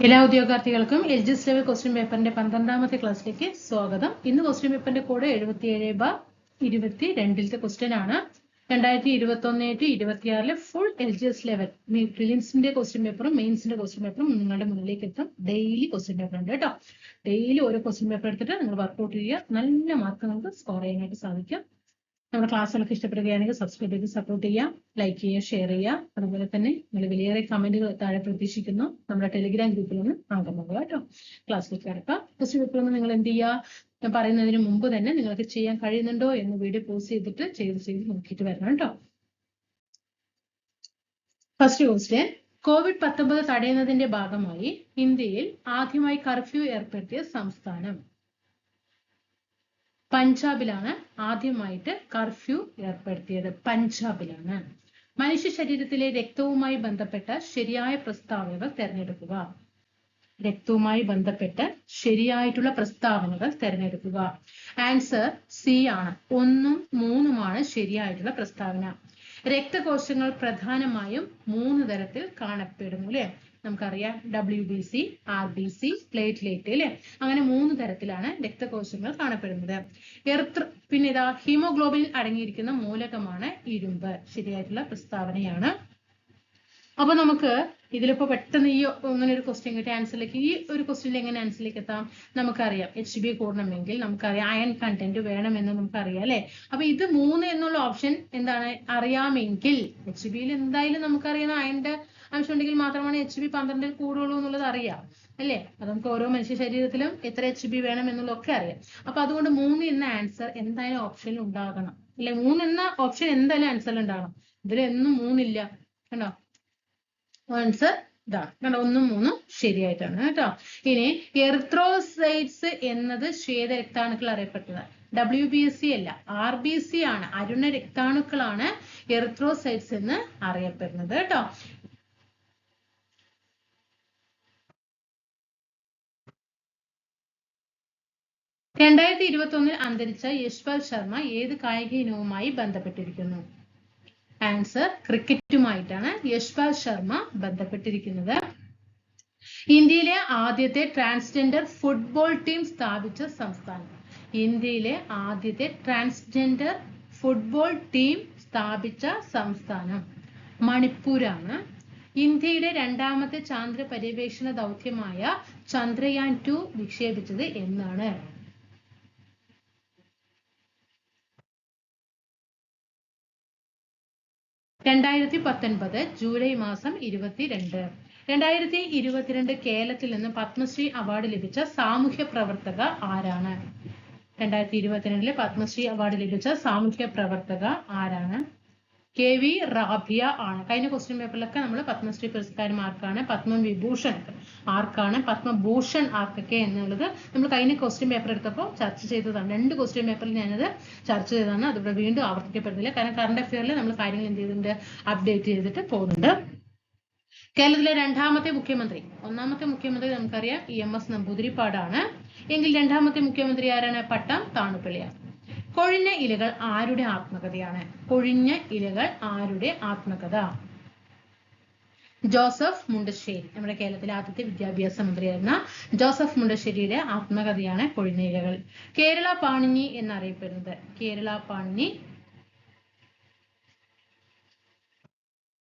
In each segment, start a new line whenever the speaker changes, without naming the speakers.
എല്ലാ ഉദ്യോഗാർത്ഥികൾക്കും LGS level question പേപ്പറിന്റെ 12ാമത്തെ ക്ലാസ്സിലേക്ക് സ്വാഗതം. ഇന്ന് ക്വസ്റ്റ്യൻ പേപ്പറിന്റെ കോഡ് 77/22 ക്വസ്റ്റ്യൻ ആണ്. 2021-26 ഫുൾ എൽജിഎസ് ലെവൽ പ്രിലിംസിന്റെ ക്വസ്റ്റ്യൻ പേപ്പറും മെയിൻസിന്റെ ക്വസ്റ്റ്യൻ പേപ്പറും നിങ്ങളുടെ മുന്നിലേക്ക് എത്തും. ഡെയിലി ക്വസ്റ്റ്യൻ പേപ്പർ ഉണ്ട് കേട്ടോ. ഡെയിലി ഓരോ ക്വസ്റ്റ്യൻ പേപ്പർ എടുത്തിട്ട് നിങ്ങൾ വർക്ക്ഔട്ട് ചെയ്യുക. നല്ല മാർക്ക് നമുക്ക് സ്കോർ ചെയ്യാനായിട്ട് സാധിക്കും. നമ്മുടെ ക്ലാസ്സുകളൊക്കെ ഇഷ്ടപ്പെടുകയാണെങ്കിൽ സബ്സ്ക്രൈബ് ചെയ്ത് സപ്പോർട്ട് ചെയ്യാം, ലൈക്ക് ചെയ്യുക, ഷെയർ ചെയ്യുക. അതുപോലെ തന്നെ നിങ്ങൾ വിലയേറെ കമന്റുകൾ താഴെ പ്രതീക്ഷിക്കുന്നു. നമ്മുടെ ടെലിഗ്രാം ഗ്രൂപ്പിൽ നിന്ന് അംഗമാകുക കേട്ടോ. ക്ലാസ്സിലേക്ക് കിടക്കാം. ക്വസ്റ്റ്യൻ പേപ്പറിൽ നിങ്ങൾ എന്ത് ചെയ്യുക? ഞാൻ പറയുന്നതിന് മുമ്പ് തന്നെ നിങ്ങൾക്ക് ചെയ്യാൻ കഴിയുന്നുണ്ടോ എന്ന് വീഡിയോ പോസ്റ്റ് ചെയ്തിട്ട് ചെയ്ത് നോക്കിയിട്ട് വരണം കേട്ടോ. ഫസ്റ്റ് ക്വസ്റ്റ്യൻ, COVID-19 തടയുന്നതിന്റെ ഭാഗമായി ഇന്ത്യയിൽ ആദ്യമായി കർഫ്യൂ ഏർപ്പെടുത്തിയ സംസ്ഥാനം? പഞ്ചാബിലാണ് ആദ്യമായിട്ട് കർഫ്യൂ ഏർപ്പെടുത്തിയത്. പഞ്ചാബിലാണ്. മനുഷ്യ ശരീരത്തിലെ രക്തവുമായി ബന്ധപ്പെട്ട ശരിയായ പ്രസ്താവനകൾ തിരഞ്ഞെടുക്കുക. രക്തവുമായി ബന്ധപ്പെട്ട ശരിയായിട്ടുള്ള പ്രസ്താവനകൾ തിരഞ്ഞെടുക്കുക. ആൻസർ സി ആണ്. 1ഉം 3ഉമാണ് ശരിയായിട്ടുള്ള പ്രസ്താവന. രക്തകോശങ്ങൾ പ്രധാനമായും 3 തരത്തിൽ കാണപ്പെടുന്നു അല്ലെ. നമുക്കറിയാം WBC, RBC, പ്ലേറ്റ്ലേറ്റ് അല്ലെ. അങ്ങനെ 3 തരത്തിലാണ് രക്തകോശങ്ങൾ കാണപ്പെടുന്നത്. പിന്നെ ഇതാ ഹീമോഗ്ലോബിനിൽ അടങ്ങിയിരിക്കുന്ന മൂലകമാണ് ഇരുമ്പ്. ശരിയായിട്ടുള്ള പ്രസ്താവനയാണ്. അപ്പൊ നമുക്ക് ഇതിലിപ്പോ പെട്ടെന്ന് ഇങ്ങനെ ഒരു ക്വസ്റ്റ്യൻ കിട്ടിയ ആൻസറിലേക്ക്, ഈ ഒരു ക്വസ്റ്റ്യനിൽ എങ്ങനെ ആൻസറിലേക്ക് എത്താം? നമുക്കറിയാം HB കൂടണമെങ്കിൽ നമുക്കറിയാം അയൺ കണ്ടന്റ് വേണമെന്ന് നമുക്കറിയാം അല്ലെ. അപ്പൊ ഇത് 3 എന്നുള്ള ഓപ്ഷൻ എന്താണ്? അറിയാമെങ്കിൽ HBയിൽ എന്തായാലും നമുക്കറിയാം അയണിന്റെ അംശം ഉണ്ടെങ്കിൽ മാത്രമാണ് HB 12 കൂടുള്ളൂ എന്നുള്ളത് അറിയാം അല്ലെ. അത് നമുക്ക് ഓരോ മനുഷ്യ ശരീരത്തിലും എത്ര HB വേണം എന്നുള്ളതൊക്കെ അറിയാം. അപ്പൊ അതുകൊണ്ട് 3 എന്ന ആൻസർ എന്തായാലും ഓപ്ഷനിൽ ഉണ്ടാകണം അല്ലെ. 3 എന്ന ഓപ്ഷൻ എന്തായാലും ആൻസറിൽ ഉണ്ടാകണം. ഇതിലൊന്നും 3 ഇല്ല കണ്ടോ. ആൻസർ ഇതാണ് കണ്ടോ. 1ഉം 3ഉം ശരിയായിട്ടാണ് കേട്ടോ. ഇനി എറിത്രോസൈറ്റ്സ് എന്നത് ശ്വേത രക്താണുക്കൾ അറിയപ്പെട്ടത്. WBC അല്ല, RBC ആണ്. അരുണ രക്താണുക്കളാണ് എറിത്രോസൈറ്റ്സ് എന്ന് അറിയപ്പെടുന്നത് കേട്ടോ. ൽ അന്തരിച്ച യശ്പാൽ ശർമ്മ ഏത് കായിക ഇനവുമായി ബന്ധപ്പെട്ടിരിക്കുന്നു? ആൻസർ ക്രിക്കറ്റുമായിട്ടാണ് യശ്പാൽ ശർമ്മ ബന്ധപ്പെട്ടിരിക്കുന്നത്. ഇന്ത്യയിലെ ആദ്യത്തെ ട്രാൻസ്ജെൻഡർ ഫുട്ബോൾ ടീം സ്ഥാപിച്ച സംസ്ഥാനം? ഇന്ത്യയിലെ ആദ്യത്തെ ട്രാൻസ്ജെൻഡർ ഫുട്ബോൾ ടീം സ്ഥാപിച്ച സംസ്ഥാനം മണിപ്പൂരാണ്. ഇന്ത്യയുടെ 2ാമത്തെ ചാന്ദ്ര പര്യവേഷണ ദൗത്യമായ ചന്ദ്രയാൻ 2 വിക്ഷേപിച്ചത് എന്നാണ്? 2019 ജൂലൈ മാസം 22. 2022 കേരളത്തിൽ നിന്ന് പത്മശ്രീ അവാർഡ് ലഭിച്ച സാമൂഹ്യ പ്രവർത്തക ആരാണ്? 2022 പത്മശ്രീ അവാർഡ് ലഭിച്ച സാമൂഹ്യ പ്രവർത്തക ആരാണ്? KV റാബിയ ആണ്. കഴിഞ്ഞ ക്വസ്റ്റ്യൻ പേപ്പറിലൊക്കെ നമ്മൾ പത്മശ്രീ പുരസ്കാരം ആർക്കാണ്, പത്മവിഭൂഷൺ ആർക്കാണ്, പത്മഭൂഷൺ ആർക്കൊക്കെ എന്നുള്ളത് നമ്മൾ കഴിഞ്ഞ ക്വസ്റ്റ്യൻ പേപ്പർ എടുത്തപ്പോൾ ചർച്ച ചെയ്തതാണ്. 2 ക്വസ്റ്റ്യൻ പേപ്പറിൽ ഞാനത് ചർച്ച ചെയ്തതാണ്. അതിവിടെ വീണ്ടും ആവർത്തിക്കപ്പെടുന്നില്ല. കാരണം കറണ്ട് അഫെയറിൽ നമ്മൾ കാര്യങ്ങൾ എന്ത് ചെയ്തിട്ടുണ്ട്? അപ്ഡേറ്റ് ചെയ്തിട്ട് പോകുന്നുണ്ട്. കേരളത്തിലെ 2ാമത്തെ മുഖ്യമന്ത്രി, 1ാമത്തെ മുഖ്യമന്ത്രി നമുക്കറിയാം EMS നമ്പൂതിരിപ്പാടാണ്. എങ്കിൽ 2ാമത്തെ മുഖ്യമന്ത്രി ആരാണ്? പട്ടം താണുപിള്ളയാണ്. കൊഴിഞ്ഞ ഇലകൾ ആരുടെ ആത്മകഥയാണ്? കൊഴിഞ്ഞ ഇലകൾ ആരുടെ ആത്മകഥ? ജോസഫ് മുണ്ടശ്ശേരി. നമ്മുടെ കേരളത്തിലെ ആദ്യത്തെ വിദ്യാഭ്യാസ മന്ത്രിയായിരുന്ന ജോസഫ് മുണ്ടശ്ശേരിയുടെ ആത്മകഥയാണ് കൊഴിഞ്ഞ ഇലകൾ. കേരള പാണിനി എന്നറിയപ്പെടുന്നത്? കേരള പാണിനി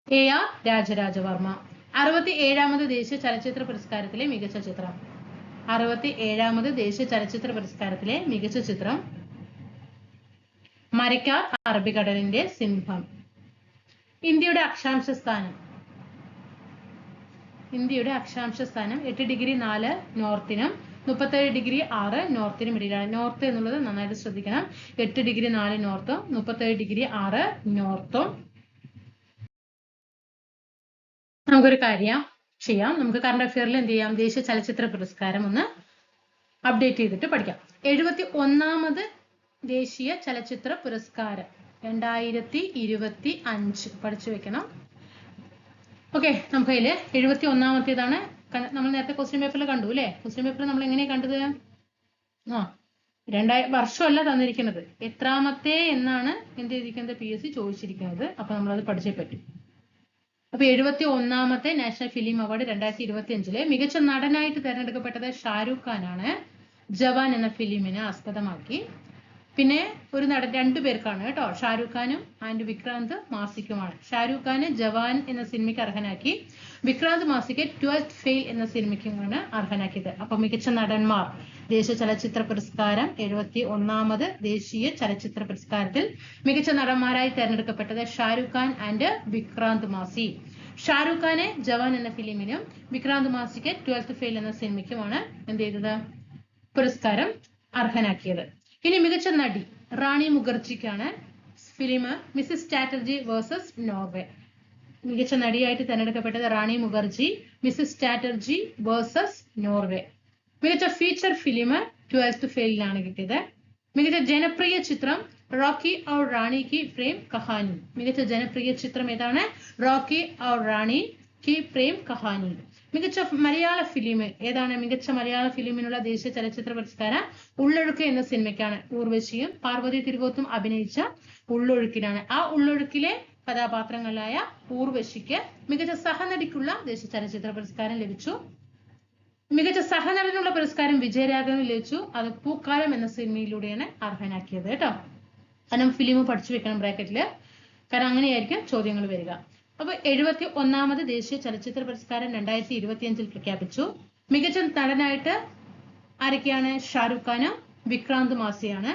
AR രാജരാജവർമ്മ. 67ാമത് ദേശീയ ചലച്ചിത്ര പുരസ്കാരത്തിലെ മികച്ച ചിത്രം? 67ാമത് ദേശീയ ചലച്ചിത്ര പുരസ്കാരത്തിലെ മികച്ച ചിത്രം മരക്കാർ അറബിക്കടലിന്റെ സിംഹം. ഇന്ത്യയുടെ അക്ഷാംശ സ്ഥാനം? ഇന്ത്യയുടെ അക്ഷാംശ സ്ഥാനം 8°4 നോർത്തിനും 37°6 നോർത്തിനും ഇടയിലാണ്. നോർത്ത് എന്നുള്ളത് നന്നായിട്ട് ശ്രദ്ധിക്കണം. 8°4 നോർത്തും 37°6 നോർത്തും. നമുക്കൊരു കാര്യം ചെയ്യാം. നമുക്ക് കറണ്ട് അഫെയറിൽ എന്ത് ചെയ്യാം? ദേശീയ ചലച്ചിത്ര പുരസ്കാരം ഒന്ന് അപ്ഡേറ്റ് ചെയ്തിട്ട് പഠിക്കാം. 71ാമത് ദേശീയ ചലച്ചിത്ര പുരസ്കാരം 2025 പഠിച്ചു വെക്കണം. ഓക്കെ, നമുക്ക് അതില് 71ാമത്തേതാണ്. നമ്മൾ നേരത്തെ ക്വസ്റ്റ്യൻ പേപ്പറിൽ കണ്ടു അല്ലെ. ക്വസ്റ്റ്യൻ പേപ്പർ നമ്മൾ എങ്ങനെയാ കണ്ടത്? വർഷമല്ല തന്നിരിക്കുന്നത്, എത്രാമത്തെ എന്നാണ് എന്ത് ചെയ്തിരിക്കുന്നത്? PSC ചോദിച്ചിരിക്കുന്നത്. അപ്പൊ നമ്മളത് പഠിച്ചേ പറ്റും. അപ്പൊ 71ാമത്തെ നാഷണൽ ഫിലിം അവാർഡ് 2025 മികച്ച നടനായിട്ട് തെരഞ്ഞെടുക്കപ്പെട്ടത് ഷാരൂഖ് ഖാൻ ആണ്, ജവാൻ എന്ന ഫിലിമിനെ ആസ്പദമാക്കി. പിന്നെ ഒരു നടൻ, രണ്ടുപേർക്കാണ് കേട്ടോ, ഷാരൂഖ് ഖാനും ആൻഡ് വിക്രാന്ത് മാസിക്കുമാണ്. ഷാരൂഖ് ഖാന് ജവാൻ എന്ന സിനിമയ്ക്ക് അർഹനാക്കി, വിക്രാന്ത് മാസിക്ക് 12th ഫെയിൽ എന്ന സിനിമയ്ക്കാണ് അർഹനാക്കിയത്. അപ്പൊ മികച്ച നടന്മാർ, ദേശീയ ചലച്ചിത്ര പുരസ്കാരം 71ാമത് ദേശീയ ചലച്ചിത്ര പുരസ്കാരത്തിൽ മികച്ച നടന്മാരായി തെരഞ്ഞെടുക്കപ്പെട്ടത് ഷാരൂഖ് ഖാൻ ആൻഡ് വിക്രാന്ത് മാസി. ഷാരൂഖ് ഖാനെ ജവാൻ എന്ന ഫിലിമിനും വിക്രാന്ത് മാസിക്ക് 12th ഫെയിൽ എന്ന സിനിമയ്ക്കുമാണ് എന്ത് ചെയ്തത്, പുരസ്കാരം അർഹനാക്കിയത്. ഇനി മികച്ച നടി റാണി മുഖർജിക്കാണ് film Mrs Chatterjee versus Norway. മികച്ച നടിയായിട്ട് തെരഞ്ഞെടുക്കപ്പെട്ടത് Rani Mukherjee, Mrs Chatterjee versus Norway. മികച്ച ഫീച്ചർ ഫിലിം 12th ഫെയിലിനാണ് കിട്ടിയത്. മികച്ച ജനപ്രിയ ചിത്രം റോക്കി ഔർ റാണി കി പ്രേം കഹാനി. മികച്ച ജനപ്രിയ ചിത്രം ഏതാണ്? റോക്കി ഔർ റാണി കി പ്രേം കഹാനി. മികച്ച മലയാള ഫിലിം ഏതാണ്? മികച്ച മലയാള ഫിലിമിനുള്ള ദേശീയ ചലച്ചിത്ര പുരസ്കാരം ഉള്ളൊഴുക്ക് എന്ന സിനിമയ്ക്കാണ്. ഊർവശിയും പാർവതി തിരുവോത്തും അഭിനയിച്ച ഉള്ളൊഴുക്കിനാണ്. ആ ഉള്ളൊഴുക്കിലെ കഥാപാത്രങ്ങളായ ഊർവശിക്ക് മികച്ച സഹനടിക്കുള്ള ദേശീയ ചലച്ചിത്ര പുരസ്കാരം ലഭിച്ചു. മികച്ച സഹനടനുള്ള പുരസ്കാരം വിജയരാഘവന് ലഭിച്ചു. അത് പൂക്കാലം എന്ന സിനിമയിലൂടെയാണ് അർഹനാക്കിയത് കേട്ടോ. കാരണം ഫിലിം പഠിച്ചു വെക്കണം ബ്രാക്കറ്റില്, കാരണം അങ്ങനെയായിരിക്കും ചോദ്യങ്ങൾ വരിക. അപ്പൊ 71ാമത് ദേശീയ ചലച്ചിത്ര പുരസ്കാരം 2025 പ്രഖ്യാപിച്ചു. മികച്ച നടനായിട്ട് ആരൊക്കെയാണ്? ഷാരൂഖ് ഖാനും വിക്രാന്ത് മാസിയാണ്.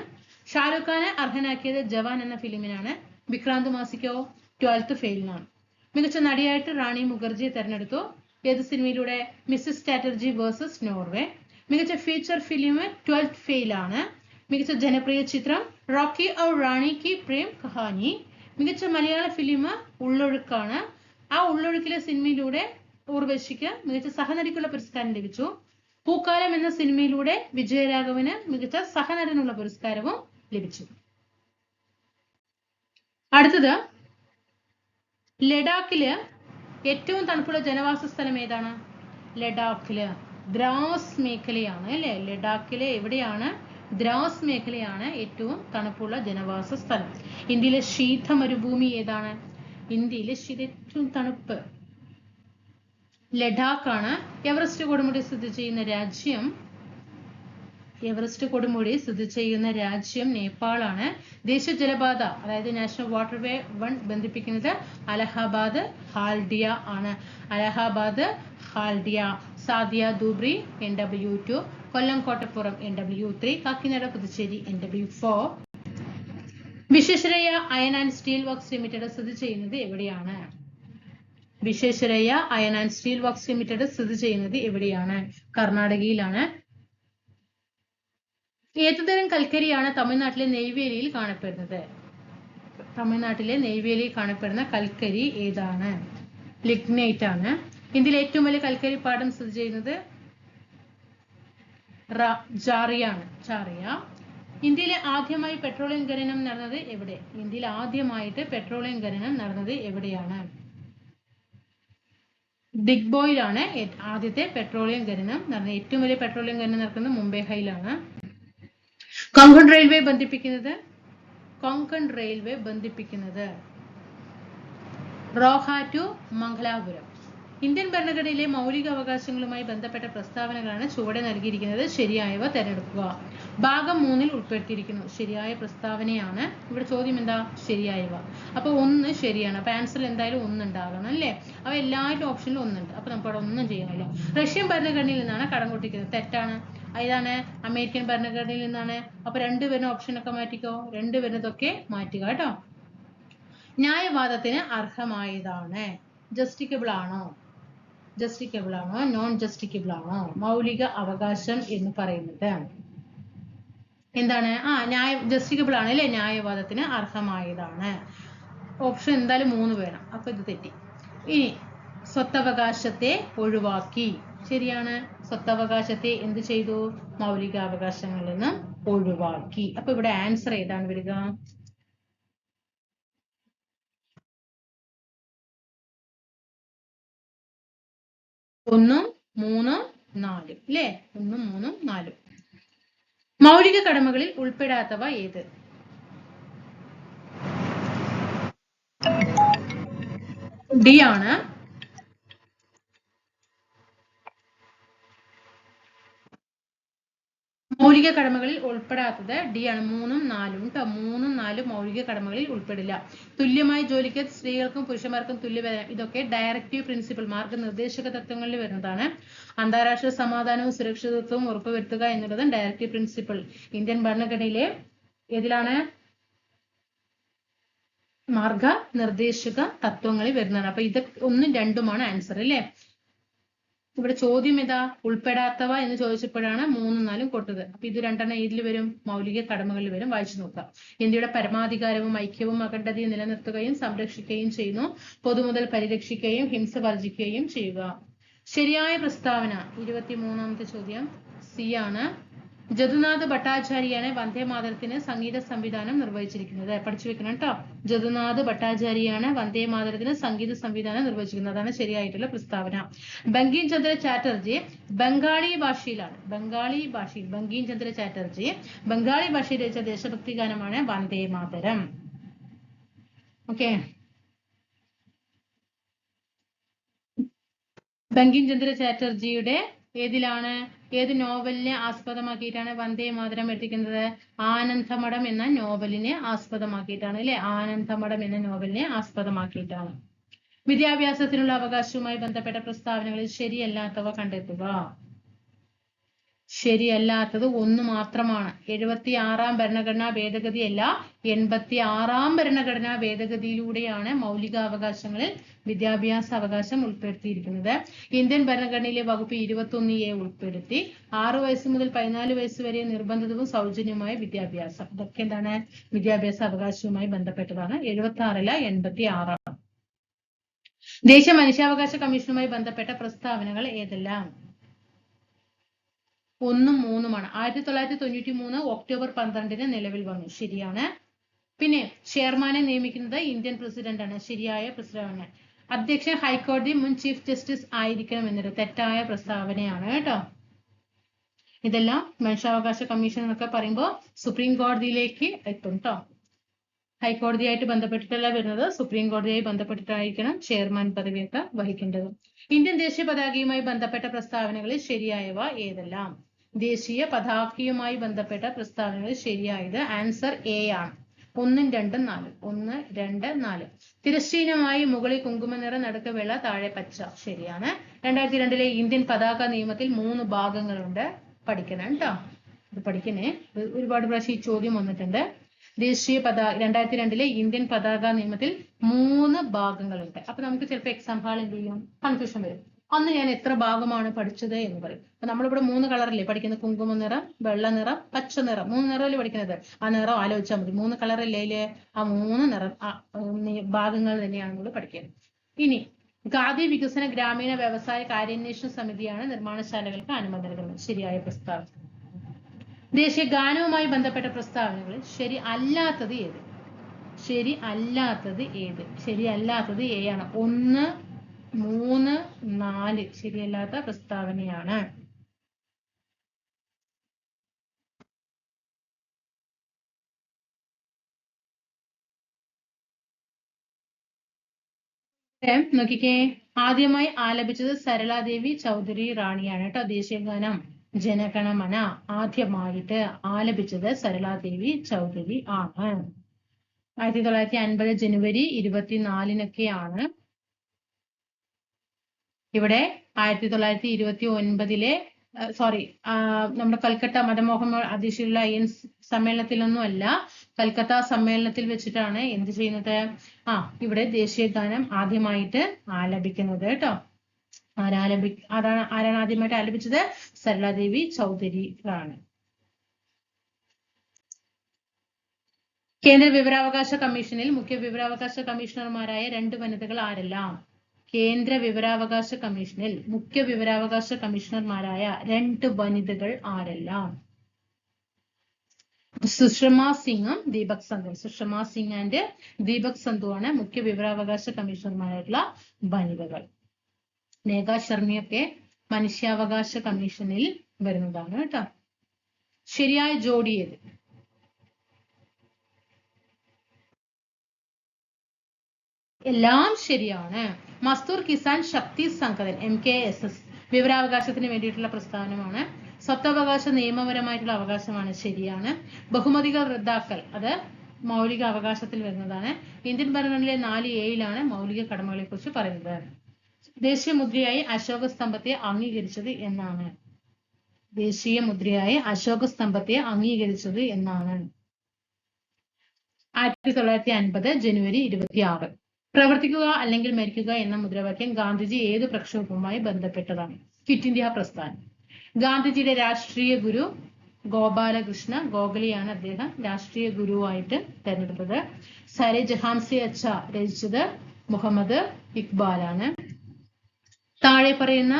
ഷാരൂഖ് ഖാനെ അർഹനാക്കിയത് ജവാൻ എന്ന ഫിലിമിനാണ്, വിക്രാന്ത് മാസിക്കോ 12th ഫെയിലിനാണ്. മികച്ച നടിയായിട്ട് റാണി മുഖർജിയെ തെരഞ്ഞെടുത്തു. ഏത് സിനിമയിലൂടെ? Mrs Chatterjee versus Norway. മികച്ച ഫീച്ചർ ഫിലിം 12th ഫെയിലാണ്. മികച്ച ജനപ്രിയ ചിത്രം റോക്കി ഔർ റാണി കി പ്രേം കഹാനി. മികച്ച മലയാള ഫിലിം ഉള്ളൊഴുക്കാണ്. ആ ഉള്ളൊഴുക്കിലെ സിനിമയിലൂടെ ഊർവശിക്ക് മികച്ച സഹനടിക്കുള്ള പുരസ്കാരം ലഭിച്ചു. പൂക്കാലം എന്ന സിനിമയിലൂടെ വിജയരാഘവന് മികച്ച സഹനടനുള്ള പുരസ്കാരവും ലഭിച്ചു. അടുത്തത് ലഡാക്കില് ഏറ്റവും തണുപ്പുള്ള ജനവാസ സ്ഥലം ഏതാണ്? ലഡാക്കില് ദ്രാസ് മേഖലയാണ് അല്ലെ. ലഡാക്കിലെ എവിടെയാണ്? ദ്രാസ് മേഖലയാണ് ഏറ്റവും തണുപ്പുള്ള ജനവാസ സ്ഥലം. ഇന്ത്യയിലെ ശീത മരുഭൂമി ഏതാണ്? ഇന്ത്യയിലെ ഏറ്റവും തണുപ്പ് ലഡാക്ക് ആണ്. എവറസ്റ്റ് കൊടുമുടി സ്ഥിതി ചെയ്യുന്ന രാജ്യം നേപ്പാളാണ്. ദേശീയ ജലപാത അതായത് നാഷണൽ വാട്ടർവേ 1 ബന്ധിപ്പിക്കുന്നത് അലഹാബാദ് ഹാൽഡിയ ആണ്. Allahabad Haldia. Sadiya Dhubri NW2, Kollam Kottappuram NW3, Kakinada Puducherry NW4. Visvesvaraya iron and steel works limited സ്ഥിതി ചെയ്യുന്നത് എവിടെയാണ്? Visvesvaraya iron and steel works limited സ്ഥിതി ചെയ്യുന്നത് എവിടെയാണ്? കർണാടകയിലാണ്. ഏതുതരം കൽക്കരിയാണ് തമിഴ്നാട്ടിലെ നെയ്വേലിയിൽ കാണപ്പെടുന്നത്? തമിഴ്നാട്ടിലെ നെയ്വേലിയിൽ കാണപ്പെടുന്ന കൽക്കരി ഏതാണ്? ലിഗ്നൈറ്റ് ആണ്. ഇന്ത്യയിലെ ഏറ്റവും വലിയ കൽക്കരി പാടം സ്ഥിതി ചെയ്യുന്നത് ജാറിയാണ്. ഇന്ത്യയിലെ ആദ്യമായി പെട്രോളിയം ഖനനം നടന്നത് എവിടെ? ഇന്ത്യയിൽ ആദ്യമായിട്ട് പെട്രോളിയം ഖനനം നടന്നത് എവിടെയാണ്? ദിഗ്ബോയിലാണ് ആദ്യത്തെ പെട്രോളിയം ഖനനം നടന്നത്. ഏറ്റവും വലിയ പെട്രോളിയം ഖനനം നടക്കുന്നത് മുംബൈ ഹൈയിലാണ്. കൊങ്കൺ റെയിൽവേ ബന്ധിപ്പിക്കുന്നത് റോഹ ടു മംഗലാപുരം. ഇന്ത്യൻ ഭരണഘടനയിലെ മൗലിക അവകാശങ്ങളുമായി ബന്ധപ്പെട്ട പ്രസ്താവനകളാണ് ചുവടെ നൽകിയിരിക്കുന്നത്. ശരിയായവ തിരഞ്ഞെടുക്കുക. ഭാഗം 3 ഉൾപ്പെടുത്തിയിരിക്കുന്നു. ശരിയായ പ്രസ്താവനയാണ്. ഇവിടെ ചോദ്യം എന്താ? ശരിയായവ. അപ്പൊ 1 ശരിയാണ്. അപ്പൊ ആൻസറിൽ എന്തായാലും 1 ഉണ്ടാകണം അല്ലേ? അപ്പൊ എല്ലാവരുടെ ഓപ്ഷനിലും 1 ഉണ്ട്. അപ്പൊ നമുക്ക് അവിടെ ഒന്നും ചെയ്യാനില്ല. റഷ്യൻ ഭരണഘടനയിൽ നിന്നാണ് കടം കൊട്ടിക്കുന്നത്. തെറ്റാണ്. ഏതാണ്? അമേരിക്കൻ ഭരണഘടനയിൽ നിന്നാണ്. അപ്പൊ 2 വരുന്ന ഓപ്ഷനൊക്കെ മാറ്റിക്കോ. 2 വരുന്നതൊക്കെ മാറ്റുക കേട്ടോ. ന്യായവാദത്തിന് അർഹമായതാണ്. ജസ്റ്റിക്കബിൾ ആണോ? നോൺ ജസ്റ്റിക്കബിൾ ആണോ? മൗലിക അവകാശം എന്ന് പറയുന്നത് എന്താണ്? ജസ്റ്റിക്കബിൾ ആണ് അല്ലെ. ന്യായവാദത്തിന് അർഹമായതാണ്. ഓപ്ഷൻ എന്തായാലും 3 വേണം. അപ്പൊ ഇത് തെറ്റി. ഇനി സ്വത്തവകാശത്തെ ഒഴിവാക്കി. ശരിയാണ്. സ്വത്തവകാശത്തെ എന്ത് ചെയ്തു? മൗലികാവകാശങ്ങളിൽ നിന്ന് ഒഴിവാക്കി. അപ്പൊ ഇവിടെ ആൻസർ ഏതാണ് വരിക? 1, 3, 4 അല്ലേ? 1, 3, 4. മൗലിക കടമകളിൽ ഉൾപ്പെടാത്തവ ഏത്? ഡി ആണ്. മൗലിക കടമകളിൽ ഉൾപ്പെടാത്തത് ഡി ആണ്. 3ഉം 4ഉം കേട്ടോ. 3ഉം 4ഉം മൗലിക കടമകളിൽ ഉൾപ്പെടില്ല. തുല്യമായ ജോലിക്ക് സ്ത്രീകൾക്കും പുരുഷന്മാർക്കും തുല്യവേതനം, ഇതൊക്കെ ഡയറക്റ്റീവ് പ്രിൻസിപ്പിൾ, മാർഗനിർദ്ദേശക തത്വങ്ങളിൽ വരുന്നതാണ്. അന്താരാഷ്ട്ര സമാധാനവും സുരക്ഷിതത്വവും ഉറപ്പുവരുത്തുക എന്നുള്ളത് ഡയറക്റ്റീവ് പ്രിൻസിപ്പിൾ ഇന്ത്യൻ ഭരണഘടനയിലെ ഏതിലാണ്? മാർഗനിർദ്ദേശക തത്വങ്ങളിൽ വരുന്നതാണ്. അപ്പൊ ഇത് 1ഉം 2ഉമാണ് ആൻസർ അല്ലേ? ഇവിടെ ചോദ്യം ഏതാ? ഉൾപ്പെടാത്തവ എന്ന് ചോദിച്ചപ്പോഴാണ് 3ഉം 4ഉം കൊടുത്തത്. അപ്പൊ ഇത് രണ്ടെണ്ണം ഏതിൽ വരും? മൗലിക കടമകളിൽ വരും. വായിച്ചു നോക്കാം. ഇന്ത്യയുടെ പരമാധികാരവും ഐക്യവും അഖണ്ഡതയും നിലനിർത്തുകയും സംരക്ഷിക്കുകയും ചെയ്യുന്നു. പൊതുമുതൽ പരിരക്ഷിക്കുകയും ഹിംസ വർജിക്കുകയും ചെയ്യുക. ശരിയായ പ്രസ്താവന 23ാമത്തെ ചോദ്യം സി ആണ്. ജദുനാഥ് ഭട്ടാചാര്യയാണ് വന്ദേമാതരത്തിന് സംഗീത സംവിധാനം നിർവഹിച്ചിരിക്കുന്നത്. പഠിച്ചു വെക്കണം കേട്ടോ. ജദുനാഥ് ഭട്ടാചാര്യയാണ് വന്ദേമാതരത്തിന് സംഗീത സംവിധാനം നിർവഹിച്ചിരിക്കുന്നത്. അതാണ് ശരിയായിട്ടുള്ള പ്രസ്താവന. ബങ്കിം ചന്ദ്ര ചാറ്റർജി ബംഗാളി ഭാഷയിലാണ്. ബങ്കിം ചന്ദ്ര ചാറ്റർജി ബംഗാളി ഭാഷയിൽ രചിച്ച ദേശഭക്തി ഗാനമാണ് വന്ദേമാതരം. ഓക്കെ. ബങ്കിം ചന്ദ്ര ചാറ്റർജിയുടെ ഏത് നോവലിനെ ആസ്പദമാക്കിയിട്ടാണ് വന്ദേമാതരം എഴുതിക്കുന്നത്? ആനന്ദമഠം എന്ന നോവലിനെ ആസ്പദമാക്കിയിട്ടാണ് അല്ലെ? ആനന്ദമഠം എന്ന നോവലിനെ ആസ്പദമാക്കിയിട്ടാണ്. വിദ്യാഭ്യാസത്തിനുള്ള അവകാശവുമായി ബന്ധപ്പെട്ട പ്രസ്താവനകളിൽ ശരിയല്ലാത്തവ കണ്ടെത്തുക. ശരിയല്ലാത്തത് 1 മാത്രമാണ്. 76ാം ഭരണഘടനാ ഭേദഗതിയല്ല, 86ാം ഭരണഘടനാ ഭേദഗതിയിലൂടെയാണ് മൗലികാവകാശങ്ങളിൽ വിദ്യാഭ്യാസ അവകാശം ഉൾപ്പെടുത്തിയിരിക്കുന്നത്. ഇന്ത്യൻ ഭരണഘടനയിലെ വകുപ്പ് 21A ഉൾപ്പെടുത്തി 6 വയസ്സ് മുതൽ 14 വയസ്സ് വരെ നിർബന്ധിതവും സൗജന്യമായ വിദ്യാഭ്യാസം. ഇതൊക്കെ എന്താണ്? വിദ്യാഭ്യാസ അവകാശവുമായി ബന്ധപ്പെട്ടതാണ്. 76അല്ല 86. ദേശീയ മനുഷ്യാവകാശ കമ്മീഷനുമായി ബന്ധപ്പെട്ട പ്രസ്താവനകൾ ഏതെല്ലാം? 1ഉം 3ഉമാണ്. 1993 ഒക്ടോബർ 12 നിലവിൽ വന്നു. ശരിയാണ്. പിന്നെ ചെയർമാനെ നിയമിക്കുന്നത് ഇന്ത്യൻ പ്രസിഡന്റ് ആണ്. ശരിയായ പ്രസ്താവന. അധ്യക്ഷൻ ഹൈക്കോടതി മുൻ ചീഫ് ജസ്റ്റിസ് ആയിരിക്കണം എന്നൊരു തെറ്റായ പ്രസ്താവനയാണ് കേട്ടോ. ഇതെല്ലാം മനുഷ്യാവകാശ കമ്മീഷൻ എന്നൊക്കെ പറയുമ്പോൾ സുപ്രീം കോടതിയിലേക്ക് എത്തും കേട്ടോ. ഹൈക്കോടതിയായിട്ട് ബന്ധപ്പെട്ടിട്ടല്ല വരുന്നത്, സുപ്രീം കോടതിയായി ബന്ധപ്പെട്ടിട്ടായിരിക്കണം ചെയർമാൻ പദവിയൊക്കെ വഹിക്കേണ്ടത്. ഇന്ത്യൻ ദേശീയ പതാകയുമായി ബന്ധപ്പെട്ട പ്രസ്താവനകളിൽ ശരിയായവ ഏതെല്ലാം? ദേശീയ പതാകയുമായി ബന്ധപ്പെട്ട പ്രസ്താവനകളിൽ ശരിയായത് ആൻസർ എ ആണ്. 1ഉം 2ഉം 4. 1, 2, 4. തിരശ്ചീനമായി മുകളിൽ കുങ്കുമനിറം, നടുക്ക് വെള്ള, താഴെ പച്ച. ശരിയാണ്. 2002 ഇന്ത്യൻ പതാക നിയമത്തിൽ 3 ഭാഗങ്ങളുണ്ട്. പഠിക്കണം കേട്ടോ. ഇത് പഠിക്കണേ. ഒരുപാട് പ്രാവശ്യം ഈ ചോദ്യം വന്നിട്ടുണ്ട്. ദേശീയ പതാക 2002 ഇന്ത്യൻ പതാക നിയമത്തിൽ 3 ഭാഗങ്ങളുണ്ട്. അപ്പൊ നമുക്ക് ചിലപ്പോൾ എക്സാം ഹാൾ എന്ത് ചെയ്യും? കൺഫ്യൂഷൻ വരും. അന്ന് ഞാൻ എത്ര ഭാഗമാണ് പഠിച്ചത് എന്ന് പറയും. അപ്പൊ നമ്മളിവിടെ 3 കളറല്ലേ പഠിക്കുന്നത്? കുങ്കുമ നിറം, വെള്ള നിറം, പച്ച നിറം. 3 നിറമല്ലേ പഠിക്കുന്നത്? ആ നിറം ആലോചിച്ചാൽ മതി. 3 കളറല്ലേ? ആ 3 നിറം ഭാഗങ്ങൾ തന്നെയാണ് നമ്മൾ പഠിക്കുന്നത്. ഇനി ഖാദി വികസന ഗ്രാമീണ വ്യവസായ കാര്യാന്വേഷണ സമിതിയാണ് നിർമ്മാണശാലകൾക്ക് അനുമതി നൽകുന്നത്. ശരിയായ പ്രസ്താവന. ദേശീയ ഗാനവുമായി ബന്ധപ്പെട്ട പ്രസ്താവനകളിൽ ശരി അല്ലാത്തത് ഏത്? ശരിയല്ലാത്തത് എ ആണ്. 1, 3, 4 ശരിയല്ലാത്ത പ്രസ്താവനയാണ്. നോക്കിക്കേ. ആദ്യമായി ആലപിച്ചത് സരളാദേവി ചൗധരി റാണിയാണ് കേട്ടോ. ദേശീയഗാനം ജനഗണമന ആദ്യമായിട്ട് ആലപിച്ചത് സരളാദേവി ചൗധരി ആണ്. 1950 ജനുവരി 24-നൊക്കെയാണ്. ഇവിടെ 1929 നമ്മുടെ കൽക്കട്ട മദൻമോഹൻ അധ്യക്ഷതയിലുള്ള INC സമ്മേളനത്തിലൊന്നും അല്ല, കൽക്കത്ത സമ്മേളനത്തിൽ വെച്ചിട്ടാണ് എന്ത് ചെയ്യുന്നത്? ഇവിടെ ദേശീയഗാനം ആദ്യമായിട്ട് ആലപിക്കുന്നത് കേട്ടോ. ആരാണ് ആദ്യമായിട്ട് ആലപിച്ചത്? സരളാദേവി ചൗധരി ആണ്. കേന്ദ്ര വിവരാവകാശ കമ്മീഷനിൽ മുഖ്യ വിവരാവകാശ കമ്മീഷണർമാരായ 2 വനിതകൾ ആരെല്ലാം? കേന്ദ്ര വിവരാവകാശ കമ്മീഷനിൽ മുഖ്യ വിവരാവകാശ കമ്മീഷണർമാരായ 2 വനിതകൾ ആരെല്ലാം? സുഷമ സിംഗും ദീപക് സന്ധു. സുഷമ സിംഗ് ആൻഡ് ദീപക് സന്ധു ആണ് മുഖ്യ വിവരാവകാശ കമ്മീഷണർമാരായിട്ടുള്ള വനിതകൾ. നേക ശർമ്മയൊക്കെ മനുഷ്യാവകാശ കമ്മീഷനിൽ വരുന്നതാണ് കേട്ടോ. ശരിയായ ജോഡി ഏത്? എല്ലാം ശരിയാണ്. മസ്ദൂർ കിസാൻ ശക്തി സംഘടൻ MKSS വിവരാവകാശത്തിന് വേണ്ടിയിട്ടുള്ള പ്രസ്ഥാനമാണ്. സ്വത്തവകാശ നിയമപരമായിട്ടുള്ള അവകാശമാണ്, ശരിയാണ്. ബഹുമതികൾ റദ്ദാക്കൽ അത് മൗലിക അവകാശത്തിൽ വരുന്നതാണ്. ഇന്ത്യൻ ഭരണഘടനയിലെ 4A മൗലിക കടമകളെ കുറിച്ച് പറയുന്നത്. ദേശീയ മുദ്രയായി അശോക സ്തംഭത്തെ അംഗീകരിച്ചത് എന്നാണ്. ദേശീയ മുദ്രയായി അശോക സ്തംഭത്തെ അംഗീകരിച്ചത് എന്നാണ്. 1950 ജനുവരി 26. പ്രവർത്തിക്കുക അല്ലെങ്കിൽ മരിക്കുക എന്ന മുദ്രാവാക്യം ഗാന്ധിജി ഏത് പ്രക്ഷോഭവുമായി ബന്ധപ്പെട്ടതാണ്? ക്വിറ്റ് ഇന്ത്യ പ്രസ്ഥാനം. ഗാന്ധിജിയുടെ രാഷ്ട്രീയ ഗുരു ഗോപാലകൃഷ്ണ ഗോഖലെയാണ് അദ്ദേഹം രാഷ്ട്രീയ ഗുരുവായിട്ട് തെരഞ്ഞെടുത്തത്. സരെ ജഹാൻ സെ അച്ഛ രചിച്ചത് മുഹമ്മദ് ഇക്ബാലാണ്. താഴെ പറയുന്ന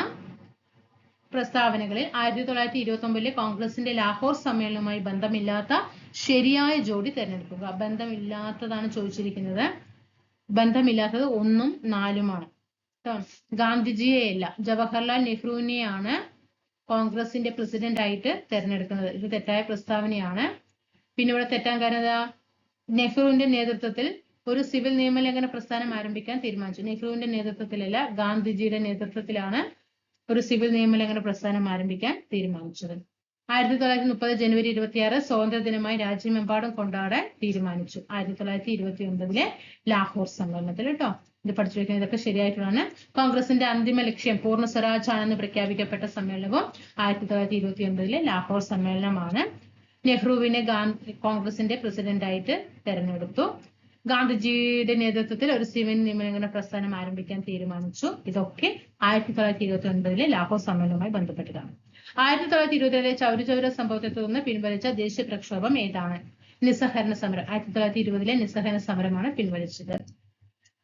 പ്രസ്താവനകളിൽ 1929 കോൺഗ്രസിന്റെ ലാഹോർ സമ്മേളനവുമായി ബന്ധമില്ലാത്ത ശരിയായ ജോഡി തിരഞ്ഞെടുക്കുക. ബന്ധമില്ലാത്തതാണ് ചോദിച്ചിരിക്കുന്നത്. ബന്ധമില്ലാത്തത് 1ഉം 4ഉമാണ്. ഗാന്ധിജിയെയല്ല, ജവഹർലാൽ നെഹ്റുവിനെയാണ് കോൺഗ്രസിന്റെ പ്രസിഡന്റ് ആയിട്ട് തെരഞ്ഞെടുക്കുന്നത്. ഇത് തെറ്റായ പ്രസ്താവനയാണ്. പിന്നെ ഇവിടെ തെറ്റാൻ കാരണം നെഹ്റുവിന്റെ നേതൃത്വത്തിൽ ഒരു സിവിൽ നിയമലംഘന പ്രസ്ഥാനം ആരംഭിക്കാൻ തീരുമാനിച്ചു. നെഹ്റുവിന്റെ നേതൃത്വത്തിലല്ല, ഗാന്ധിജിയുടെ നേതൃത്വത്തിലാണ് ഒരു സിവിൽ നിയമലംഘന പ്രസ്ഥാനം ആരംഭിക്കാൻ തീരുമാനിച്ചത്. 1930 ജനുവരി 26 സ്വാതന്ത്ര്യ ദിനമായി രാജ്യമെമ്പാടും കൊണ്ടാടാൻ തീരുമാനിച്ചു. 1929 ലാഹോർ സമ്മേളനത്തിൽ കേട്ടോ. ഇത് പഠിച്ചു വെക്കുന്നത് ഇതൊക്കെ ശരിയായിട്ടുള്ളതാണ്. കോൺഗ്രസിന്റെ അന്തിമ ലക്ഷ്യം പൂർണ്ണ സ്വരാജ് ആണെന്ന് പ്രഖ്യാപിക്കപ്പെട്ട സമ്മേളനവും 1929 ലാഹോർ സമ്മേളനമാണ്. നെഹ്റുവിനെ കോൺഗ്രസിന്റെ പ്രസിഡന്റായിട്ട് തെരഞ്ഞെടുത്തു. ഗാന്ധിജിയുടെ നേതൃത്വത്തിൽ ഒരു സിവിൽ നിയമലംഘന പ്രസ്ഥാനം ആരംഭിക്കാൻ തീരുമാനിച്ചു. ഇതൊക്കെ 1929 ലാഹോർ സമ്മേളനവുമായി ബന്ധപ്പെട്ടതാണ്. 1927 ചൗരി ചൗര സംഭവത്തെ തുടർന്ന് പിൻവലിച്ച ദേശീയ പ്രക്ഷോഭം ഏതാണ്? നിസ്സഹകരണ സമരം. 1920 നിസ്സഹകരണ സമരമാണ് പിൻവലിച്ചത്.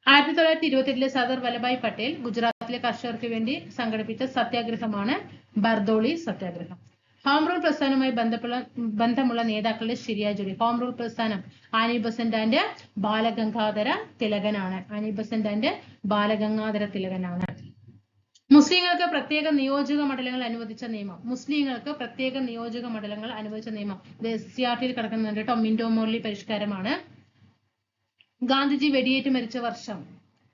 1928 സർദാർ വല്ലഭായ് പട്ടേൽ ഗുജറാത്തിലെ കർഷകർക്ക് വേണ്ടി സംഘടിപ്പിച്ച സത്യാഗ്രഹമാണ് ബർദോളി സത്യാഗ്രഹം. ഹോം റൂൾ പ്രസ്ഥാനവുമായി ബന്ധമുള്ള നേതാക്കളുടെ ശരിയായ ജോഡി. ഹോം റൂൾ പ്രസ്ഥാനം ആനി ബസന്റ് ആൻഡ് ബാലഗംഗാധര തിലകനാണ്. ആനി ബസന്റ് ആൻഡ് ബാലഗംഗാധര തിലകനാണ്. മുസ്ലിങ്ങൾക്ക് പ്രത്യേക നിയോജക മണ്ഡലങ്ങൾ അനുവദിച്ച നിയമം. മുസ്ലിങ്ങൾക്ക് പ്രത്യേക നിയോജക മണ്ഡലങ്ങൾ അനുവദിച്ച നിയമം CRTയിൽ കിടക്കുന്നുണ്ട് കേട്ടോ. Minto Morley പരിഷ്കാരമാണ്. ഗാന്ധിജി വെടിയേറ്റ് മരിച്ച വർഷം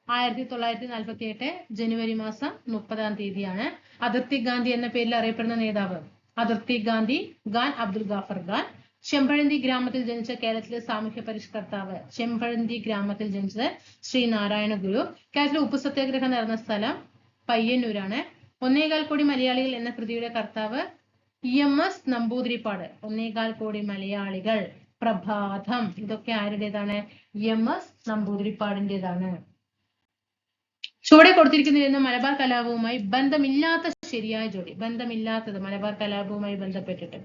1948 ജനുവരി മാസം 30-ാം തീയതിയാണ്. അതിർത്തി ഗാന്ധി എന്ന പേരിൽ അറിയപ്പെടുന്ന നേതാവ് അതിർത്തി ഗാന്ധി ഖാൻ അബ്ദുൽ ഗാഫർ ഖാൻ. ചെമ്പഴന്തി ഗ്രാമത്തിൽ ജനിച്ച കേരളത്തിലെ സാമൂഹ്യ പരിഷ്കർത്താവ്. ചെമ്പഴന്തി ഗ്രാമത്തിൽ ജനിച്ചത് ശ്രീനാരായണ ഗുരു. കേരളത്തിലെ ഉപ്പു സത്യാഗ്രഹം നടന്ന സ്ഥലം പയ്യന്നൂരാണ്. 1.25 കോടി മലയാളികൾ എന്ന കൃതിയുടെ കർത്താവ് EMS നമ്പൂതിരിപ്പാട്. 1.25 കോടി മലയാളികൾ. പ്രഭാതം ഇതൊക്കെ ആരുടേതാണ്? EMS നമ്പൂതിരിപ്പാടിൻ്റെതാണ്. ചുവടെ കൊടുത്തിരിക്കുന്നതിൽ മലബാർ കലാപവുമായി ബന്ധമില്ലാത്ത ശരിയായ ജോഡി. ബന്ധമില്ലാത്തത് മലബാർ കലാപവുമായി ബന്ധപ്പെട്ടിട്ട്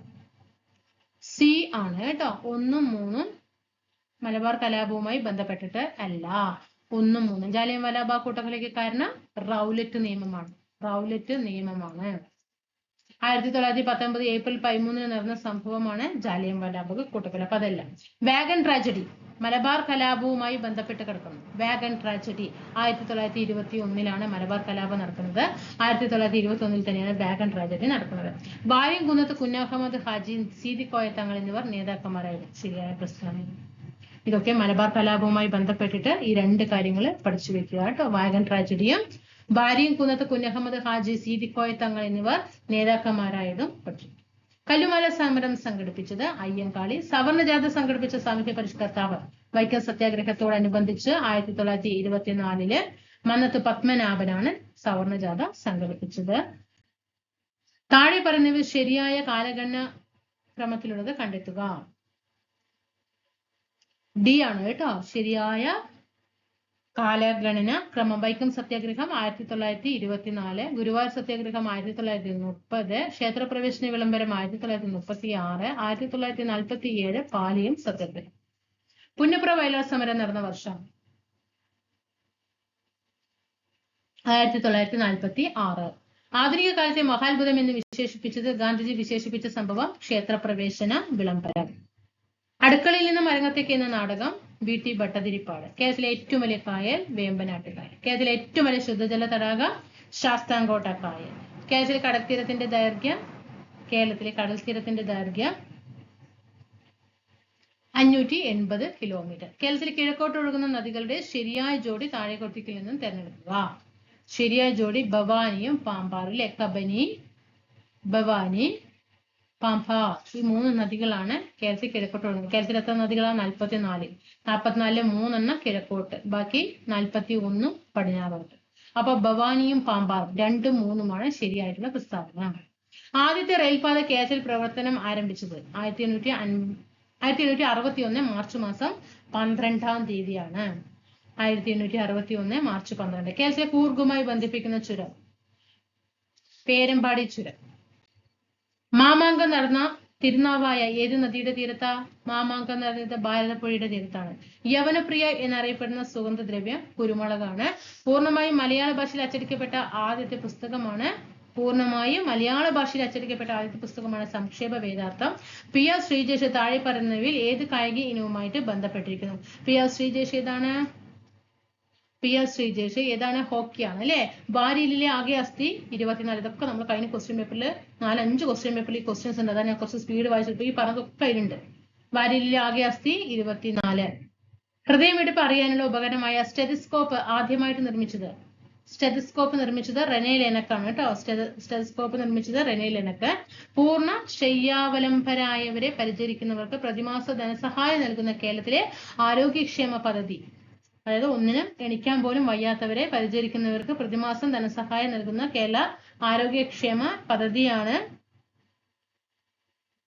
C ആണ് കേട്ടോ. 1ഉം 3ഉം മലബാർ കലാപവുമായി ബന്ധപ്പെട്ടിട്ട് അല്ല. 1ഉം 3ഉം. ജാലിയൻവാലാബാഗ് കൂട്ടക്കൊലയ്ക്ക് കാരണം റൗലറ്റ് നിയമമാണ്. റൗലറ്റ് നിയമമാണ്. 1919 ഏപ്രിൽ 13 നടന്ന സംഭവമാണ് ജാലിയൻവാലാബാഗ് കൂട്ടക്കൊല. അപ്പൊ അതല്ല. വാഗൺ ട്രാജഡി മലബാർ കലാപവുമായി ബന്ധപ്പെട്ട് കിടക്കുന്നു. വാഗൺ ട്രാജഡി 1921 മലബാർ കലാപം നടക്കുന്നത്. 1921 തന്നെയാണ് വാഗൺ ട്രാജഡി നടക്കുന്നത്. വാര്യംകുന്നത്ത് കുഞ്ഞഹമ്മദ് ഹാജി, സീതി കോയ തങ്ങൾ എന്നിവർ നേതാക്കന്മാരായിരുന്നു. ശരിയായ പ്രസ്താവന. ഇതൊക്കെ മലബാർ കലാപവുമായി ബന്ധപ്പെട്ടിട്ട് ഈ 2 കാര്യങ്ങൾ പഠിച്ചു വെക്കുക കേട്ടോ. വാഗൺ ട്രാജഡിയും വാര്യംകുന്നത്ത് കുഞ്ഞഹമ്മദ് ഹാജി, സീതി കോയ തങ്ങൾ എന്നിവർ നേതാക്കന്മാരായതും പഠിച്ചു. കല്ലുമാല സമരം സംഘടിപ്പിച്ചത് അയ്യങ്കാളി. സവർണജാഥ സംഘടിപ്പിച്ച സാമൂഹ്യ പരിഷ്കർത്താവ്. വൈക്കം സത്യാഗ്രഹത്തോടനുബന്ധിച്ച് 1924 മന്നത്ത് പത്മനാഭനാണ് സവർണജാഥ സംഘടിപ്പിച്ചത്. താഴെ പറയുന്നവ ശരിയായ കാലഗണന ക്രമത്തിലുള്ളത് കണ്ടെത്തുക. D ആണ് കേട്ടോ ശരിയായ കാലഗണന ക്രമം. വൈക്കം സത്യാഗ്രഹം 1924, ഗുരുവായൂർ സത്യാഗ്രഹം 1930, ക്ഷേത്രപ്രവേശന വിളംബരം 1936, 1947 പാലിയം സത്യാഗ്രഹം. പുന്നപ്ര വയലാർ സമരം നടന്ന വർഷം 1946. ആധുനിക കാലത്തെ മഹാത്ഭുതം എന്ന് വിശേഷിപ്പിച്ചത് ഗാന്ധിജി വിശേഷിപ്പിച്ച സംഭവം ക്ഷേത്രപ്രവേശന വിളംബരം. അടുക്കളയിൽ നിന്ന് മരങ്ങത്തേക്ക് എന്ന നാടകം BT ഭട്ടതിരിപ്പാട്. കേരളത്തിലെ ഏറ്റവും വലിയ കായൽ വേമ്പനാട്ട് കായൽ. കേരളത്തിലെ ഏറ്റവും വലിയ ശുദ്ധജല തടാകം ശാസ്താംകോട്ട കായൽ. കേരളത്തിലെ കടൽത്തീരത്തിന്റെ ദൈർഘ്യം 580 കിലോമീറ്റർ. കേരളത്തിൽ കിഴക്കോട്ട് ഒഴുകുന്ന നദികളുടെ ശരിയായ ജോഡി താഴെ കൊടുത്തിരിക്കുന്നതിൽ നിന്നും തിരഞ്ഞെടുക്കുക. ശരിയായ ജോഡി ഭവാനിയും പാമ്പാറും അല്ലെ. കബനി, ഭവാനി, പാമ്പാർ. ഈ 3 നദികളാണ് കേരളത്തിൽ കിഴക്കോട്ട് ഒഴുകുന്നത്. കേരളത്തിൽ എത്ര നദികളാണ്? 44. 44 3 കിഴക്കോട്ട്, ബാക്കി 41 പടിഞ്ഞാറോട്ട്. അപ്പൊ ഭവാനിയും പാമ്പാറും 2ഉം 3ഉമാണ് ശരിയായിട്ടുള്ള പ്രസ്താവന. ആദ്യത്തെ റെയിൽപാത കേരളത്തിൽ പ്രവർത്തനം ആരംഭിച്ചത് 1861 മാർച്ച് മാസം 12-ാം തീയതിയാണ്. 1861 മാർച്ച് 12. കേരളത്തിലെ കൂർഗുമായി ബന്ധിപ്പിക്കുന്ന ചുരം പേരമ്പാടി ചുരം. മാമാങ്കം നടന്ന തിരുനാവായ ഏത് നദിയുടെ തീരത്താ? മാമാങ്കം നടന്നത് ഭാരതപ്പുഴയുടെ തീരത്താണ്. യവനപ്രിയ എന്നറിയപ്പെടുന്ന സുഗന്ധദ്രവ്യം കുരുമുളകാണ്. പൂർണ്ണമായും മലയാള ഭാഷയിൽ അച്ചടിക്കപ്പെട്ട ആദ്യത്തെ പുസ്തകമാണ് സംക്ഷേപ വേദാർത്ഥം. പി ആർ ശ്രീജേഷ് താഴെ പറയുന്നവയിൽ ഏത് കായിക ഇനവുമായിട്ട് ബന്ധപ്പെട്ടിരിക്കുന്നു? പി ആർ ശ്രീജേഷ് ഏതാണ്? ഹോക്കിയാണ് അല്ലെ. വാരിയിലെ ആകെ അസ്ഥി 24. ഇതൊക്കെ നമ്മൾ കഴിഞ്ഞ ക്വസ്റ്റ്യൻ പേപ്പറിൽ 4-5 ക്വസ്റ്റ്യൻ പേപ്പറിൽ ഈ ക്വസ്റ്റ്യൻസ് ഉണ്ട്. അതാണ് ഞാൻ കുറച്ച് സ്പീഡ് വായിച്ചപ്പോൾ ഈ പറഞ്ഞതൊക്കെ അതിലുണ്ട്. വാരിയിലെ ആകെ അസ്ഥി 24. ഹൃദയമിടിപ്പ് അറിയാനുള്ള ഉപകരണമായ സ്റ്റെതസ്കോപ്പ് ആദ്യമായിട്ട് നിർമ്മിച്ചത് റെനെ ലെനക്കാണ് കേട്ടോ. സ്റ്റെതസ്കോപ്പ് നിർമ്മിച്ചത് റെനെ ലെനക്ക്. പൂർണ്ണ ശയ്യാവലംബരായവരെ പരിചരിക്കുന്നവർക്ക് പ്രതിമാസ ധനസഹായം നൽകുന്ന കേരളത്തിലെ ആരോഗ്യക്ഷേമ പദ്ധതി, അതായത് ഒന്നിനും എണിക്കാൻ പോലും വയ്യാത്തവരെ പരിചരിക്കുന്നവർക്ക് പ്രതിമാസം ധനസഹായം നൽകുന്ന കേരള ആരോഗ്യക്ഷേമ പദ്ധതിയാണ്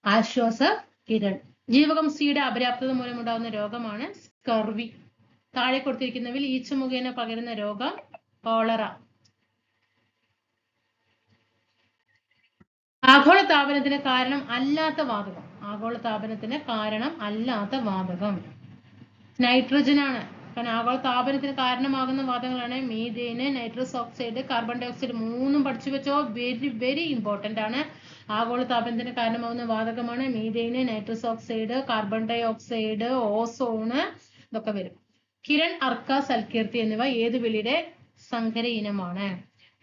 ആശ്വാസ കിരൺ. ജീവകം സിയുടെ അപര്യാപ്തത മൂലമുണ്ടാകുന്ന രോഗമാണ് സ്കർവി. താഴെ കൊടുത്തിരിക്കുന്നവയിൽ ഈച്ച മുഖേന പകരുന്ന രോഗം കോളറ. ആഗോളതാപനത്തിന് കാരണം അല്ലാത്ത വാതകം നൈട്രജൻ ആണ്. കാരണം ആഗോളതാപനത്തിന് കാരണമാകുന്ന വാതകങ്ങളാണ് methane, nitrous oxide, carbon dioxide. 3ഉം പഠിച്ചു വെച്ചോ. വെരി വെരി ഇമ്പോർട്ടന്റ് ആണ്. ആഗോളതാപനത്തിന് കാരണമാകുന്ന വാതകമാണ് methane, nitrous oxide, carbon dioxide, ozone, ഇതൊക്കെ വരും. കിരൺ, അർക്ക, സൽകീർത്തി എന്നിവ ഏത് വിളിയുടെ സങ്കര ഇനമാണ്?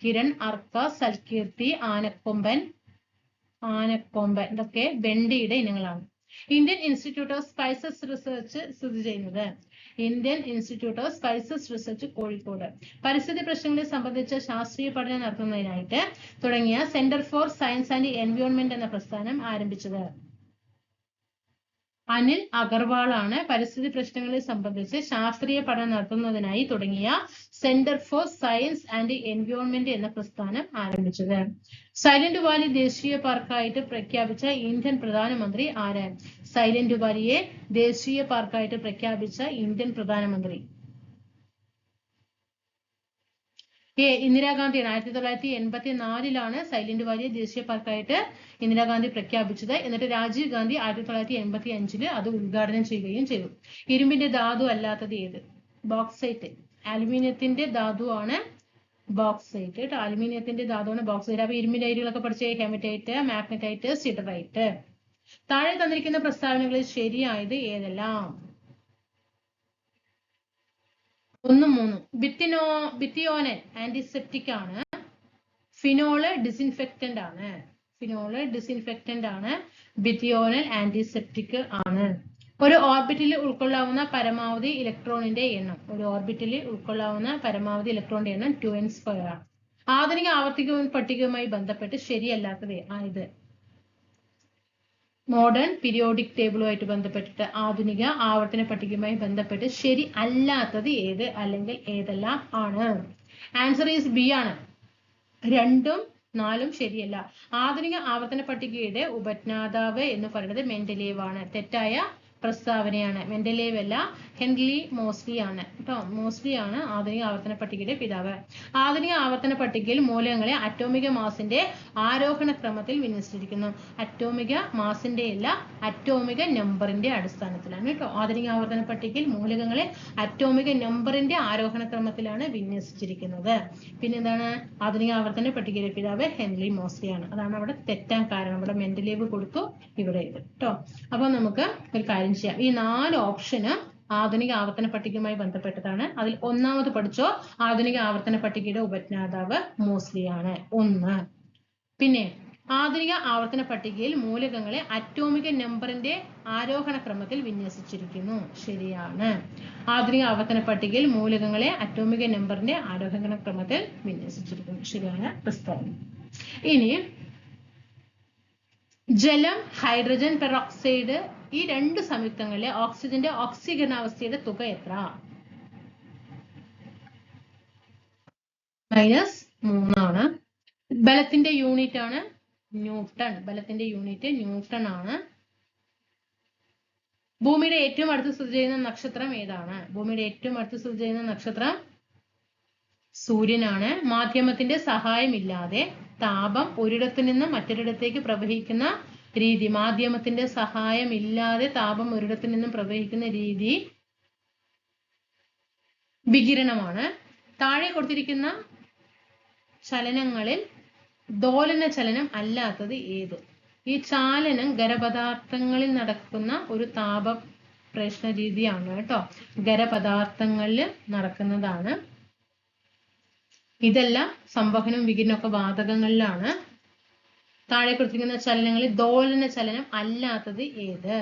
കിരൺ, അർക്ക, സൽകീർത്തി, ആനക്കൊമ്പൻ, ഇതൊക്കെ വെണ്ടിയുടെ ഇനങ്ങളാണ്. Indian institute of spices research സ്ഥിതി ചെയ്യുന്നത് കോഴിക്കോട്. പരിസ്ഥിതി പ്രശ്നങ്ങളെ സംബന്ധിച്ച ശാസ്ത്രീയ പഠനം നടത്തുന്നതിനായിട്ട് തുടങ്ങിയ centre for science and environment എന്ന പ്രസ്ഥാനം ആരംഭിച്ചത് അനിൽ അഗർവാൾ ആണ്. പരിസ്ഥിതി പ്രശ്നങ്ങളെ സംബന്ധിച്ച് ശാസ്ത്രീയ പഠനം നടത്തുന്നതിനായി തുടങ്ങിയ centre for science and environment എന്ന പ്രസ്ഥാനം ആരംഭിച്ചത്. സൈലന്റ് വാലി ദേശീയ പാർക്കായിട്ട് പ്രഖ്യാപിച്ച ഇന്ത്യൻ പ്രധാനമന്ത്രി ആര്? സൈലന്റ് വാലിയെ ദേശീയ പാർക്കായിട്ട് പ്രഖ്യാപിച്ച ഇന്ത്യൻ പ്രധാനമന്ത്രി ഇന്ദിരാഗാന്ധിയാണ്. 1984 സൈലന്റ് വാലിയെ ദേശീയ പാർക്കായിട്ട് ഇന്ദിരാഗാന്ധി പ്രഖ്യാപിച്ചത്. എന്നിട്ട് രാജീവ് ഗാന്ധി 1985 അത് ഉദ്ഘാടനം ചെയ്യുകയും ചെയ്തു. ഇരുമ്പിന്റെ ധാതു അല്ലാത്തത് ഏത്? ബോക്സൈറ്റ്. അലുമിനിയത്തിന്റെ ധാതുവാണ് ബോക്സൈറ്റ് കേട്ടോ. അലുമിനിയത്തിന്റെ ധാതുവാണ് ബോക്സൈറ്റ്. അപ്പൊ ഇരുമ്പിന്റെ അയിരുകളൊക്കെ പഠിച്ച ഹെമറ്റൈറ്റ്, മാഗ്നറ്റൈറ്റ്, സിഡറൈറ്റ്. താഴെ തന്നിരിക്കുന്ന പ്രസ്താവനകളിൽ ശരിയായത് ഏതെല്ലാം? 1, 3. ബിത്തിയോനൻ ആന്റിസെപ്റ്റിക് ആണ്. ഫിനോള് ഡിസിൻഫെക്റ്റന്റ് ആണ്. ബിത്തിയോനൽ ആന്റിസെപ്റ്റിക് ആണ്. ഒരു ഓർബിറ്റിൽ ഉൾക്കൊള്ളാവുന്ന പരമാവധി ഇലക്ട്രോണിന്റെ എണ്ണം 2n² ആണ്. ആധുനിക ആവർത്തിക പട്ടികയുമായി ബന്ധപ്പെട്ട് ശരിയല്ലാത്തത് ആയത്? മോഡേൺ പീരിയോഡിക് ടേബിളുമായിട്ട് ബന്ധപ്പെട്ടിട്ട് ആധുനിക ആവർത്തന പട്ടികയുമായി ബന്ധപ്പെട്ട് ശരി അല്ലാത്തത് ഏത് അല്ലെങ്കിൽ ഏതെല്ലാം ആണ്? ആൻസർ ഈസ് ബി ആണ്. 2ഉം 4ഉം ശരിയല്ല. ആധുനിക ആവർത്തന പട്ടികയുടെ ഉപജ്ഞാതാവ് എന്ന് പറയുന്നത് മെൻഡലേവ് ആണ്. തെറ്റായ പ്രസ്താവനയാണ്. മെൻഡലേവ് അല്ല, ഹെൻറി മോസ്ലി ആണ് കേട്ടോ. മോസ്ലി ആണ് ആധുനിക ആവർത്തന പട്ടികയുടെ പിതാവ്. ആധുനിക ആവർത്തന പട്ടികയിൽ മൂലകങ്ങളെ അറ്റോമിക മാസിന്റെ ആരോഹണ ക്രമത്തിൽ വിന്യസിച്ചിരിക്കുന്നു. അറ്റോമിക മാസിന്റെ അല്ല, അറ്റോമിക നമ്പറിന്റെ അടിസ്ഥാനത്തിലാണ് കേട്ടോ. ആധുനിക ആവർത്തന പട്ടികയിൽ മൂലകങ്ങളെ അറ്റോമിക നമ്പറിന്റെ ആരോഹണ ക്രമത്തിലാണ് വിന്യസിച്ചിരിക്കുന്നത്. പിന്നെ എന്താണ്? ആധുനിക ആവർത്തന പട്ടികയുടെ പിതാവ് ഹെൻറി മോസ്ലി ആണ്. അതാണ് അവിടെ തെറ്റാൻ കാരണം. ഇവിടെ മെൻഡലേവ് കൊടുത്തു, ഇവിടെ ഇത് കേട്ടോ. അപ്പൊ നമുക്ക് ഒരു കാര്യം ചെയ്യാം. ഈ 4 ഓപ്ഷന് ആധുനിക ആവർത്തന പട്ടികയുമായി ബന്ധപ്പെട്ടതാണ്. അതിൽ ഒന്നാമത് പഠിച്ചോ, ആധുനിക ആവർത്തന പട്ടികയുടെ ഉപജ്ഞാതാവ് മോസ്ലി ആണ്. 1. പിന്നെ ആധുനിക ആവർത്തന പട്ടികയിൽ മൂലകങ്ങളെ അറ്റോമിക നമ്പറിന്റെ ആരോഹണ ക്രമത്തിൽ വിന്യസിച്ചിരിക്കുന്നു. ശരിയാണ്. ആധുനിക ആവർത്തന പട്ടികയിൽ മൂലകങ്ങളെ അറ്റോമിക നമ്പറിന്റെ ആരോഹണ ക്രമത്തിൽ വിന്യസിച്ചിരിക്കുന്നു. ശരിയായ പ്രസ്താവന. ഇനി ജലം, ഹൈഡ്രജൻ പെറോക്സൈഡ് ഈ രണ്ട് സംയുക്തങ്ങളിലെ ഓക്സിജന്റെ ഓക്സീകരണാവസ്ഥയുടെ തുക എത്ര? -3 ആണ്. ബലത്തിന്റെ യൂണിറ്റ് ആണ് ന്യൂട്ടൺ. ബലത്തിന്റെ യൂണിറ്റ് ന്യൂട്ടൺ ആണ്. ഭൂമിയുടെ ഏറ്റവും അടുത്ത് സ്ഥിതി ചെയ്യുന്ന നക്ഷത്രം ഏതാണ്? ഭൂമിയുടെ ഏറ്റവും അടുത്ത് സ്ഥിതി ചെയ്യുന്ന നക്ഷത്രം സൂര്യനാണ്. മാധ്യമത്തിന്റെ സഹായമില്ലാതെ താപം ഒരിടത്തു നിന്നും മറ്റൊരിടത്തേക്ക് പ്രവഹിക്കുന്ന രീതി. മാധ്യമത്തിന്റെ സഹായമില്ലാതെ താപം ഒരിടത്തു നിന്നും പ്രവഹിക്കുന്ന രീതി വികിരണമാണ്. താഴെ കൊടുത്തിരിക്കുന്ന ചലനങ്ങളിൽ ദോലന ചലനം അല്ലാത്തത് ഏത്? ഈ ചാലനം ഖരപദാർത്ഥങ്ങളിൽ നടക്കുന്ന ഒരു താപ പ്രേഷണ രീതിയാണ് കേട്ടോ. ഖരപദാർത്ഥങ്ങളിൽ നടക്കുന്നതാണ്. ഇതെല്ലാം സംവഹനവും വികിരണവും ഒക്കെ വാതകങ്ങളിലാണ്. താഴെ കൊടുത്തിരിക്കുന്ന ചലനങ്ങളിൽ ദോലന ചലനം അല്ലാത്തത് ഏത്?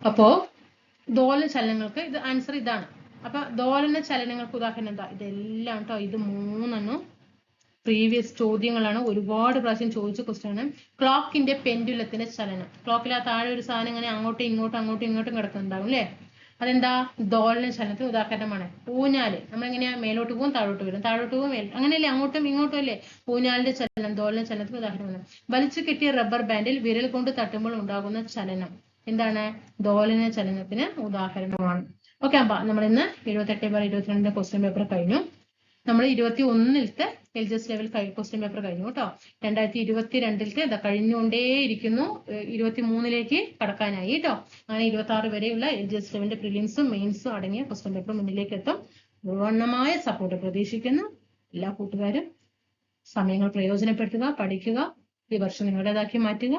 അപ്പോ ദോലന ചലനങ്ങൾക്ക് ഇത് ആൻസർ ഇതാണ്. അപ്പൊ ദോലന ചലനങ്ങൾക്ക് ഉദാഹരണം എന്താ? ഇതെല്ലാം കേട്ടോ. ഇത് 3 പ്രീവിയസ് ചോദ്യങ്ങളാണ്. ഒരുപാട് പ്രാവശ്യം ചോദിച്ച ക്വസ്റ്റ്യൻ ആണ്. ക്ലോക്കിന്റെ പെൻഡുലത്തിന്റെ ചലനം. ക്ലോക്കിൽ ആ താഴെ ഒരു സാധനം ഇങ്ങനെ അങ്ങോട്ടും ഇങ്ങോട്ടും കിടക്കുന്നുണ്ടാവും അല്ലെ? അതെന്താ? ദോലന ചലനത്തിന് ഉദാഹരണമാണ്. ഊഞ്ഞാല് നമ്മളെങ്ങനെയാ മേലോട്ട് പോകും, താഴോട്ട് വരും, താഴോട്ട് പോകും, അങ്ങനെയല്ലേ? അങ്ങോട്ടും ഇങ്ങോട്ടും അല്ലേ? ഊഞ്ഞാലിന്റെ ചലനം ദോലന ചലനത്തിന് ഉദാഹരണമാണ്. വലിച്ചു കെട്ടിയ റബ്ബർ ബാൻഡിൽ വിരൽ കൊണ്ട് തട്ടുമ്പോൾ ഉണ്ടാകുന്ന ചലനം എന്താണ്? ദോലന ചലനത്തിന് ഉദാഹരണമാണ്. ഓക്കെ. അപ്പൊ നമ്മൾ ഇന്ന് 78/22 ക്വസ്റ്റ്യൻ പേപ്പർ കഴിഞ്ഞു. നമ്മൾ 21-ത്തെ LGS ലെവൽ ക്വസ്റ്റ്യൻ പേപ്പർ കഴിഞ്ഞു കേട്ടോ. 2022-ത്തെ കഴിഞ്ഞുകൊണ്ടേയിരിക്കുന്നു. 23-ലേക്ക് കടക്കാനായി കേട്ടോ. അങ്ങനെ 26 വരെയുള്ള LGS ലെവലിന്റെ പ്രിലിംസും മെയിൻസും അടങ്ങിയ ക്വസ്റ്റ്യൻ പേപ്പർ മുന്നിലേക്ക് എത്തും. പൂർണ്ണമായ സപ്പോർട്ട് പ്രതീക്ഷിക്കുന്നു. എല്ലാ കൂട്ടുകാരും സമയങ്ങൾ പ്രയോജനപ്പെടുത്തുക, പഠിക്കുക, ഈ വർഷം നിങ്ങളുടേതാക്കി മാറ്റുക.